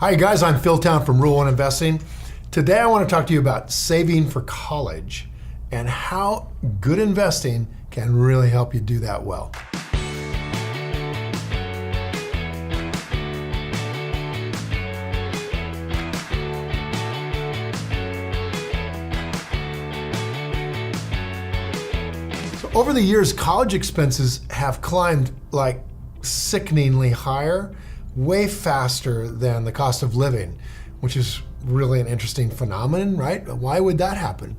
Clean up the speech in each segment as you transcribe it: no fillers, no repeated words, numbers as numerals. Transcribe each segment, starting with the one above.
Hi guys, I'm Phil Town from Rule 1 Investing. Today I want to talk to you about saving for college and how good investing can really help you do that well. So over the years, college expenses have climbed like sickeningly higher, way faster than the cost of living, which is really an interesting phenomenon, right? Why would that happen?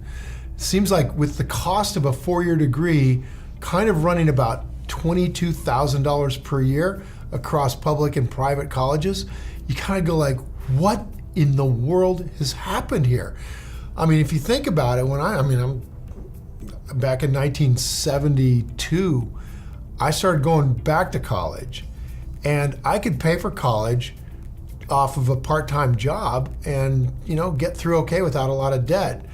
It seems like with the cost of a four-year degree kind of running about $22,000 per year across public and private colleges, you kind of go like, what in the world has happened here? I mean, if you think about it, I'm back in 1972, I started going back to college, and I could pay for college off of a part-time job and, get through okay without a lot of debt.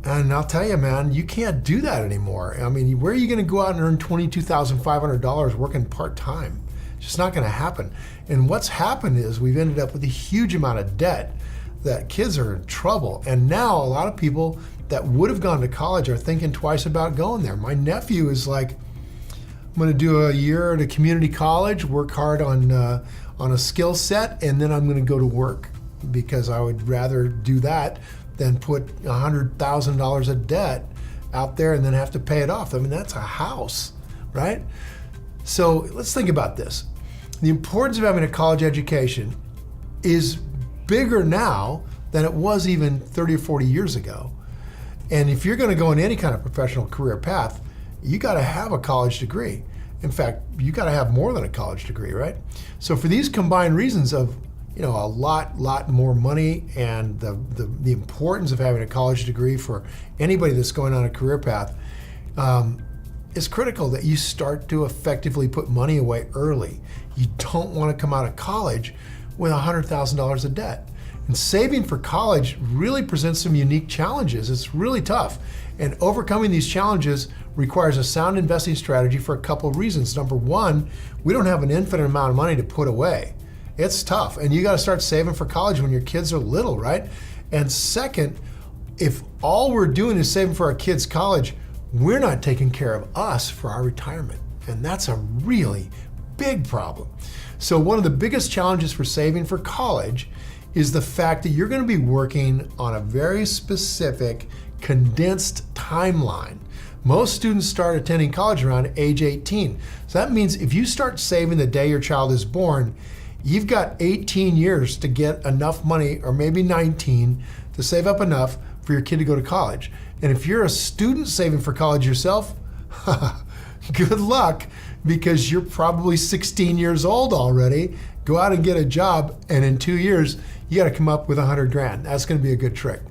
And I'll tell you, man, you can't do that anymore. I mean, where are you gonna go out and earn $22,500 working part-time? It's just not gonna happen. And what's happened is we've ended up with a huge amount of debt that kids are in trouble. And now a lot of people that would have gone to college are thinking twice about going there. My nephew is like, I'm going to do a year at a community college, work hard on a skill set, and then I'm going to go to work because I would rather do that than put $100,000 of debt out there and then have to pay it off. I mean, that's a house, right? So let's think about this. The importance of having a college education is bigger now than it was even 30 or 40 years ago. And if you're going to go in any kind of professional career path, you got to have a college degree. In fact, you got to have more than a college degree, right? So for these combined reasons of, a lot more money and the importance of having a college degree for anybody that's going on a career path, it's critical that you start to effectively put money away early. You don't want to come out of college with $100,000 of debt. And saving for college really presents some unique challenges. It's really tough. And overcoming these challenges requires a sound investing strategy for a couple of reasons. Number one, we don't have an infinite amount of money to put away. It's tough. And you got to start saving for college when your kids are little, right? And second, if all we're doing is saving for our kids' college, we're not taking care of us for our retirement. And that's a really big problem. So one of the biggest challenges for saving for college is the fact that you're going to be working on a very specific, condensed timeline. Most students start attending college around age 18. So that means if you start saving the day your child is born, you've got 18 years to get enough money, or maybe 19, to save up enough for your kid to go to college. And if you're a student saving for college yourself, good luck, because you're probably 16 years old already. Go out and get a job, and in 2 years, you got to come up with 100 grand. That's going to be a good trick.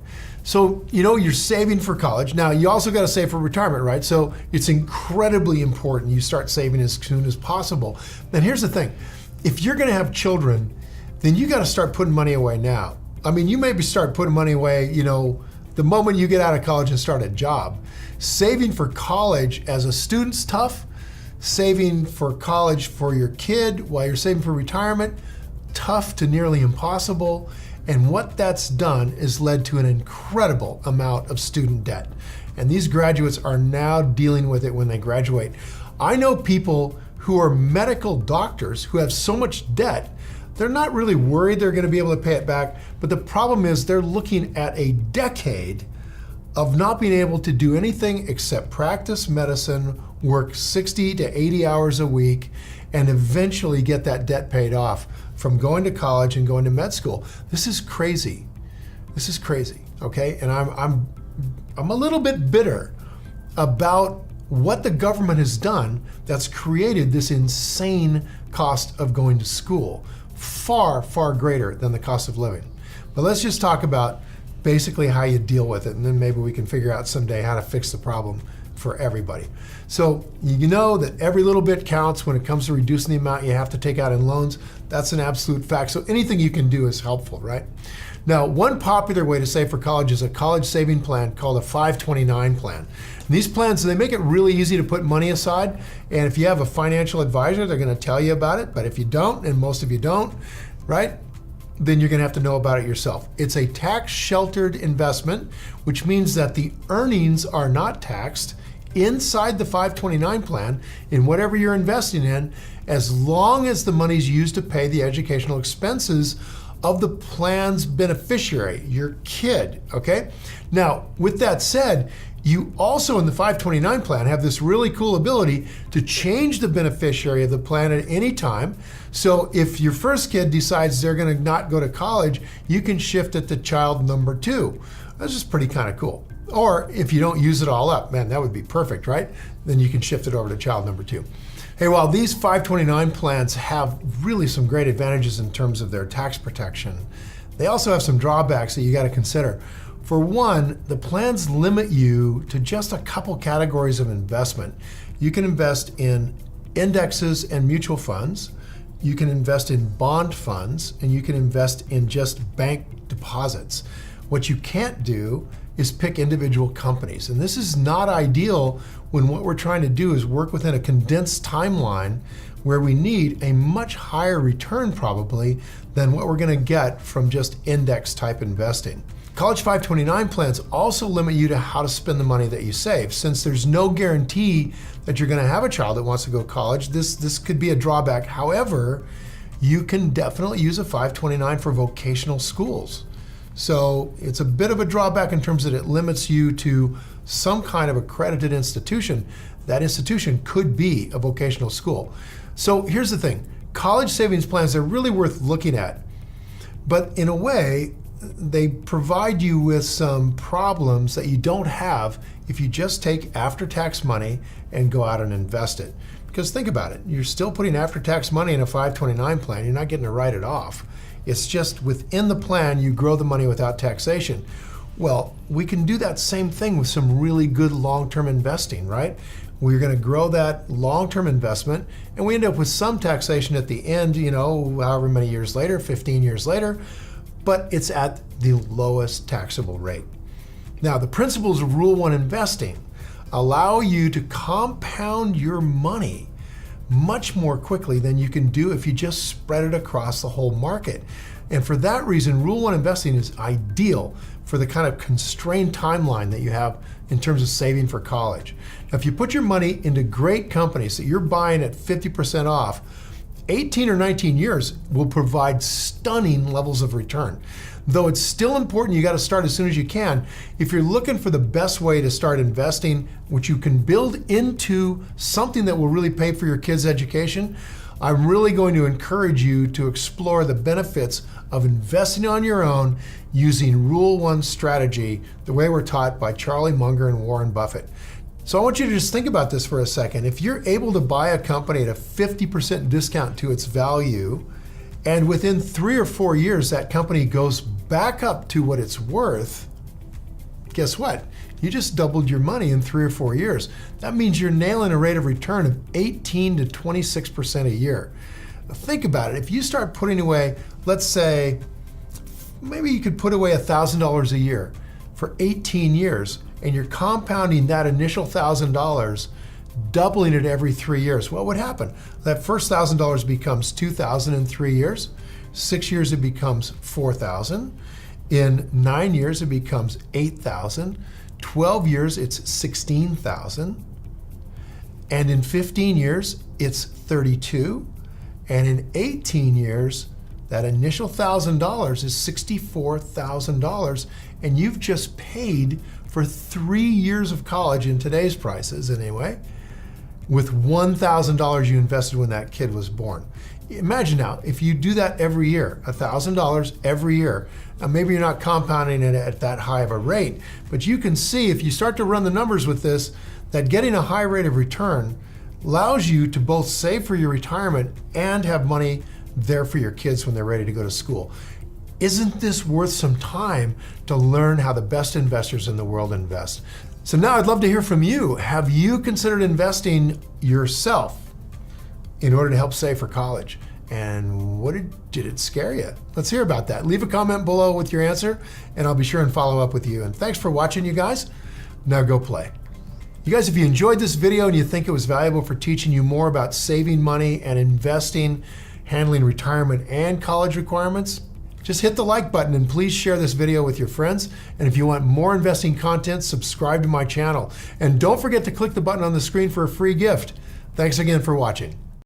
So, you're saving for college. Now, you also got to save for retirement, right? So it's incredibly important you start saving as soon as possible. And here's the thing. If you're going to have children, then you got to start putting money away now. I mean, you maybe start putting money away, the moment you get out of college and start a job. Saving for college as a student's tough. Saving for college for your kid while you're saving for retirement, tough to nearly impossible. And what that's done is led to an incredible amount of student debt. And these graduates are now dealing with it when they graduate. I know people who are medical doctors who have so much debt, they're not really worried they're going to be able to pay it back. But the problem is they're looking at a decade of not being able to do anything except practice medicine, work 60 to 80 hours a week, and eventually get that debt paid off from going to college and going to med school. This is crazy. This is crazy, okay? And I'm a little bit bitter about what the government has done that's created this insane cost of going to school, far, far greater than the cost of living. But let's just talk about basically how you deal with it, and then maybe we can figure out someday how to fix the problem for everybody. So you know that every little bit counts when it comes to reducing the amount you have to take out in loans. That's an absolute fact. So anything you can do is helpful, right? Now, one popular way to save for college is a college saving plan called a 529 plan. And these plans, they make it really easy to put money aside. And if you have a financial advisor, they're going to tell you about it. But if you don't, and most of you don't, right? then you're gonna have to know about it yourself. It's a tax-sheltered investment, which means that the earnings are not taxed inside the 529 plan in whatever you're investing in, as long as the money's used to pay the educational expenses of the plan's beneficiary, your kid, okay? Now, with that said, you also in the 529 plan have this really cool ability to change the beneficiary of the plan at any time. So if your first kid decides they're gonna not go to college, you can shift it to child number 2. That's just pretty kind of cool. Or if you don't use it all up, man, that would be perfect, right? Then you can shift it over to child number 2. Hey, while these 529 plans have really some great advantages in terms of their tax protection, they also have some drawbacks that you got to consider. For one, the plans limit you to just a couple categories of investment. You can invest in indexes and mutual funds, you can invest in bond funds, and you can invest in just bank deposits. What you can't do is pick individual companies. And this is not ideal when what we're trying to do is work within a condensed timeline where we need a much higher return probably than what we're gonna get from just index type investing. College 529 plans also limit you to how to spend the money that you save. Since there's no guarantee that you're gonna have a child that wants to go to college, this could be a drawback. However, you can definitely use a 529 for vocational schools. So it's a bit of a drawback in terms that it limits you to some kind of accredited institution. That institution could be a vocational school. So here's the thing, college savings plans are really worth looking at, but in a way, they provide you with some problems that you don't have if you just take after-tax money and go out and invest it. Because think about it, you're still putting after-tax money in a 529 plan, you're not getting to write it off. It's just within the plan, you grow the money without taxation. Well, we can do that same thing with some really good long-term investing, right? We're gonna grow that long-term investment and we end up with some taxation at the end, however many years later, 15 years later, but it's at the lowest taxable rate. Now, the principles of Rule 1 investing allow you to compound your money much more quickly than you can do if you just spread it across the whole market. And for that reason, Rule 1 investing is ideal for the kind of constrained timeline that you have in terms of saving for college. Now, if you put your money into great companies that you're buying at 50% off, 18 or 19 years will provide stunning levels of return. Though it's still important, you got to start as soon as you can. If you're looking for the best way to start investing, which you can build into something that will really pay for your kids' education, I'm really going to encourage you to explore the benefits of investing on your own using Rule 1 strategy, the way we're taught by Charlie Munger and Warren Buffett. So I want you to just think about this for a second. If you're able to buy a company at a 50% discount to its value, and within 3 or 4 years, that company goes back up to what it's worth, guess what? You just doubled your money in 3 or 4 years. That means you're nailing a rate of return of 18 to 26% a year. Now think about it. If you start putting away, let's say, maybe you could put away $1,000 a year for 18 years, and you're compounding that initial $1,000, doubling it every 3 years, what would happen? That first $1,000 becomes $2,000 in 3 years. 6 years, it becomes $4,000. In 9 years, it becomes $8,000. 12 years, it's $16,000. And in 15 years, it's $32,000. And in 18 years, that initial $1,000 is $64,000. And you've just paid for 3 years of college in today's prices anyway, with $1,000 you invested when that kid was born. Imagine now, if you do that every year, $1,000 every year, now maybe you're not compounding it at that high of a rate, but you can see if you start to run the numbers with this, that getting a high rate of return allows you to both save for your retirement and have money there for your kids when they're ready to go to school. Isn't this worth some time to learn how the best investors in the world invest? So now I'd love to hear from you. Have you considered investing yourself in order to help save for college? And what did it scare you? Let's hear about that. Leave a comment below with your answer, and I'll be sure and follow up with you. And thanks for watching, you guys. Now go play. You guys, if you enjoyed this video and you think it was valuable for teaching you more about saving money and investing, handling retirement and college requirements, just hit the like button and please share this video with your friends. And if you want more investing content, subscribe to my channel. And don't forget to click the button on the screen for a free gift. Thanks again for watching.